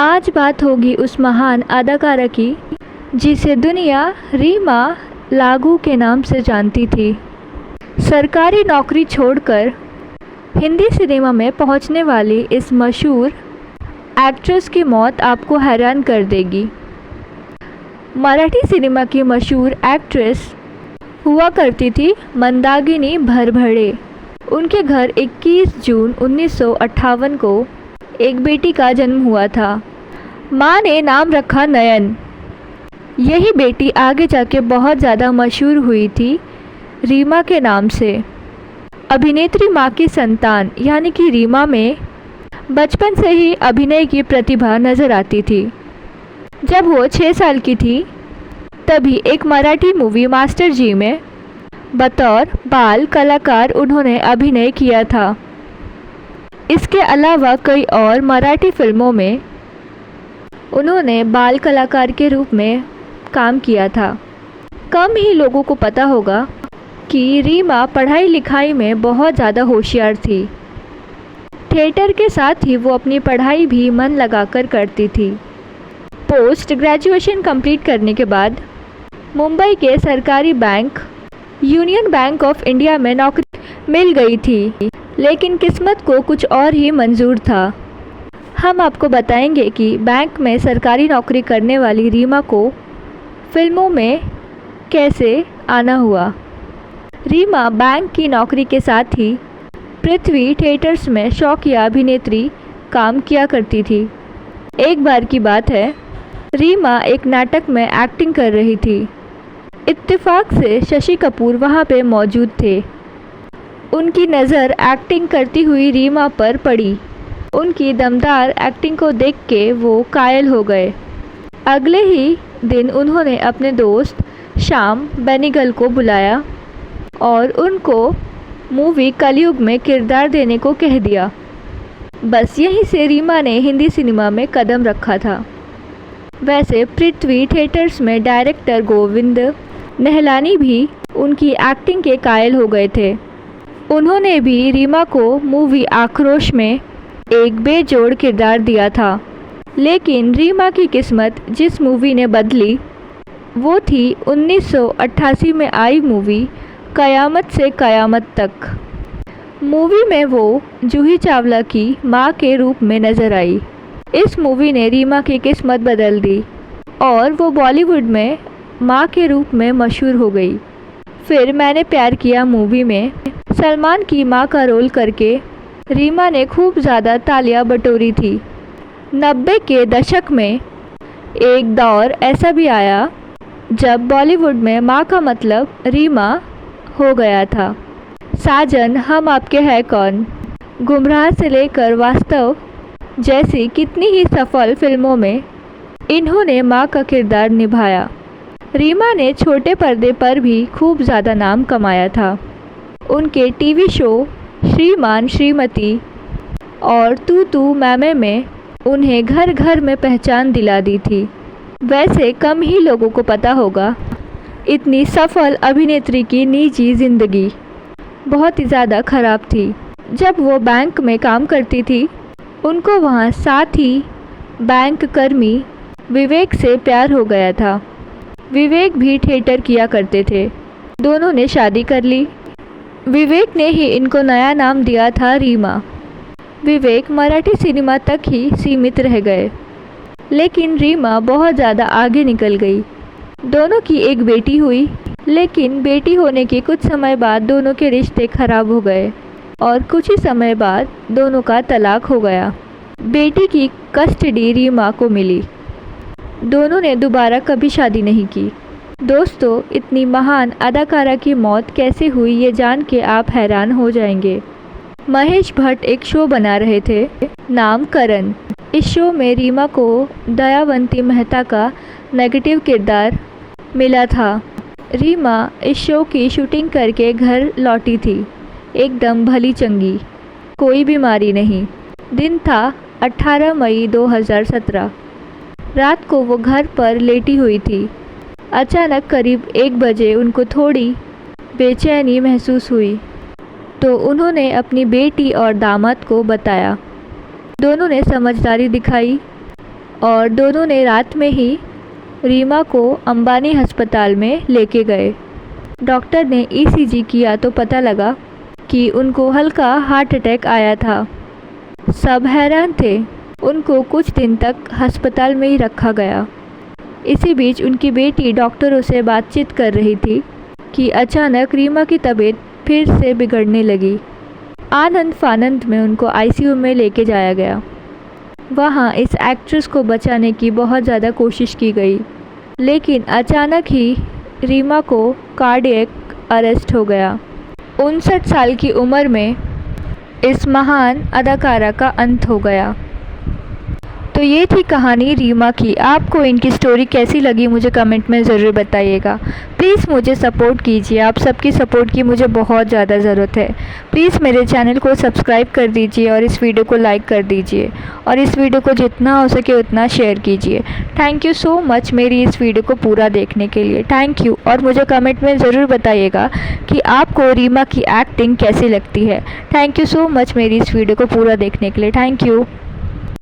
आज बात होगी उस महान अदाकारा की जिसे दुनिया रीमा लागू के नाम से जानती थी। सरकारी नौकरी छोड़कर हिंदी सिनेमा में पहुंचने वाली इस मशहूर एक्ट्रेस की मौत आपको हैरान कर देगी। मराठी सिनेमा की मशहूर एक्ट्रेस हुआ करती थी मंदाकिनी भरभड़े। उनके घर 21 जून 1958 को एक बेटी का जन्म हुआ था। माँ ने नाम रखा नयन। यही बेटी आगे जाके बहुत ज़्यादा मशहूर हुई थी रीमा के नाम से। अभिनेत्री माँ की संतान यानी कि रीमा में बचपन से ही अभिनय की प्रतिभा नज़र आती थी। जब वो 6 साल की थी तभी एक मराठी मूवी मास्टर जी में बतौर बाल कलाकार उन्होंने अभिनय किया था। इसके अलावा कई और मराठी फिल्मों में उन्होंने बाल कलाकार के रूप में काम किया था। कम ही लोगों को पता होगा कि रीमा पढ़ाई लिखाई में बहुत ज़्यादा होशियार थी। थिएटर के साथ ही वो अपनी पढ़ाई भी मन लगाकर करती थी। पोस्ट ग्रेजुएशन कंप्लीट करने के बाद मुंबई के सरकारी bank union bank of India में नौकरी मिल गई थी, लेकिन किस्मत को कुछ और ही मंजूर था। हम आपको बताएंगे कि बैंक में सरकारी नौकरी करने वाली रीमा को फिल्मों में कैसे आना हुआ। रीमा बैंक की नौकरी के साथ ही पृथ्वी थिएटर्स में शौकिया अभिनेत्री काम किया करती थी। एक बार की बात है, रीमा एक नाटक में एक्टिंग कर रही थी। इत्तेफाक से शशि कपूर वहाँ पे मौजूद थे। उनकी नज़र एक्टिंग करती हुई रीमा पर पड़ी। उनकी दमदार एक्टिंग को देख के वो कायल हो गए। अगले ही दिन उन्होंने अपने दोस्त श्याम बेनेगल को बुलाया और उनको मूवी कलयुग में किरदार देने को कह दिया। बस यहीं से रीमा ने हिंदी सिनेमा में कदम रखा था। वैसे पृथ्वी थिएटर्स में डायरेक्टर गोविंद निहलानी भी उनकी एक्टिंग के कायल हो गए थे। उन्होंने भी रीमा को मूवी आक्रोश में एक बेजोड़ किरदार दिया था। लेकिन रीमा की किस्मत जिस मूवी ने बदली वो थी 1988 में आई मूवी कयामत से कयामत तक। मूवी में वो जूही चावला की माँ के रूप में नज़र आई। इस मूवी ने रीमा की किस्मत बदल दी और वो बॉलीवुड में माँ के रूप में मशहूर हो गई। फिर मैंने प्यार किया मूवी में सलमान की माँ का रोल करके रीमा ने खूब ज़्यादा तालियां बटोरी थी। 90 के दशक में एक दौर ऐसा भी आया जब बॉलीवुड में माँ का मतलब रीमा हो गया था। साजन, हम आपके हैं कौन, गुमराह से लेकर वास्तव जैसी कितनी ही सफल फिल्मों में इन्होंने माँ का किरदार निभाया। रीमा ने छोटे पर्दे पर भी खूब ज़्यादा नाम कमाया था। उनके टीवी शो श्रीमान श्रीमती और तू तू मैमे में उन्हें घर घर में पहचान दिला दी थी। वैसे कम ही लोगों को पता होगा इतनी सफल अभिनेत्री की निजी ज़िंदगी बहुत ही ज़्यादा ख़राब थी। जब वो बैंक में काम करती थी उनको वहाँ साथ ही बैंक कर्मी विवेक से प्यार हो गया था। विवेक भी थिएटर किया करते थे। दोनों ने शादी कर ली। विवेक ने ही इनको नया नाम दिया था रीमा। विवेक मराठी सिनेमा तक ही सीमित रह गए, लेकिन रीमा बहुत ज़्यादा आगे निकल गई। दोनों की एक बेटी हुई, लेकिन बेटी होने के कुछ समय बाद दोनों के रिश्ते खराब हो गए और कुछ ही समय बाद दोनों का तलाक हो गया। बेटी की कस्टडी रीमा को मिली। दोनों ने दोबारा कभी शादी नहीं की। दोस्तों, इतनी महान अदाकारा की मौत कैसे हुई ये जान के आप हैरान हो जाएंगे। महेश भट्ट एक शो बना रहे थे नाम करण। इस शो में रीमा को दयावंती मेहता का नेगेटिव किरदार मिला था। रीमा इस शो की शूटिंग करके घर लौटी थी एकदम भली चंगी, कोई बीमारी नहीं। दिन था 18 मई 2017। रात को वो घर पर लेटी हुई थी। अचानक करीब 1 बजे उनको थोड़ी बेचैनी महसूस हुई तो उन्होंने अपनी बेटी और दामाद को बताया। दोनों ने समझदारी दिखाई और दोनों ने रात में ही रीमा को अंबानी अस्पताल में लेके गए। डॉक्टर ने ईसीजी किया तो पता लगा कि उनको हल्का हार्ट अटैक आया था। सब हैरान थे। उनको कुछ दिन तक अस्पताल में ही रखा गया। इसी बीच उनकी बेटी डॉक्टरों से बातचीत कर रही थी कि अचानक रीमा की तबीयत फिर से बिगड़ने लगी। आनंद फानंद में उनको आईसीयू में लेके जाया गया। वहाँ इस एक्ट्रेस को बचाने की बहुत ज़्यादा कोशिश की गई, लेकिन अचानक ही रीमा को कार्डियक अरेस्ट हो गया। 59 साल की उम्र में इस महान अदाकारा का अंत हो गया। तो ये थी कहानी रीमा की। आपको इनकी स्टोरी कैसी लगी मुझे कमेंट में ज़रूर बताइएगा। प्लीज़ मुझे सपोर्ट कीजिए, आप सबकी सपोर्ट की मुझे बहुत ज़्यादा ज़रूरत है। प्लीज़ मेरे चैनल को सब्सक्राइब कर दीजिए और इस वीडियो को लाइक कर दीजिए और इस वीडियो को जितना हो सके उतना शेयर कीजिए। थैंक यू सो मच मेरी इस वीडियो को पूरा देखने के लिए। Thank you. और मुझे कमेंट में ज़रूर बताइएगा कि आपको रीमा की एक्टिंग कैसी लगती है। थैंक यू सो मच मेरी इस वीडियो को पूरा देखने के लिए। Thank you.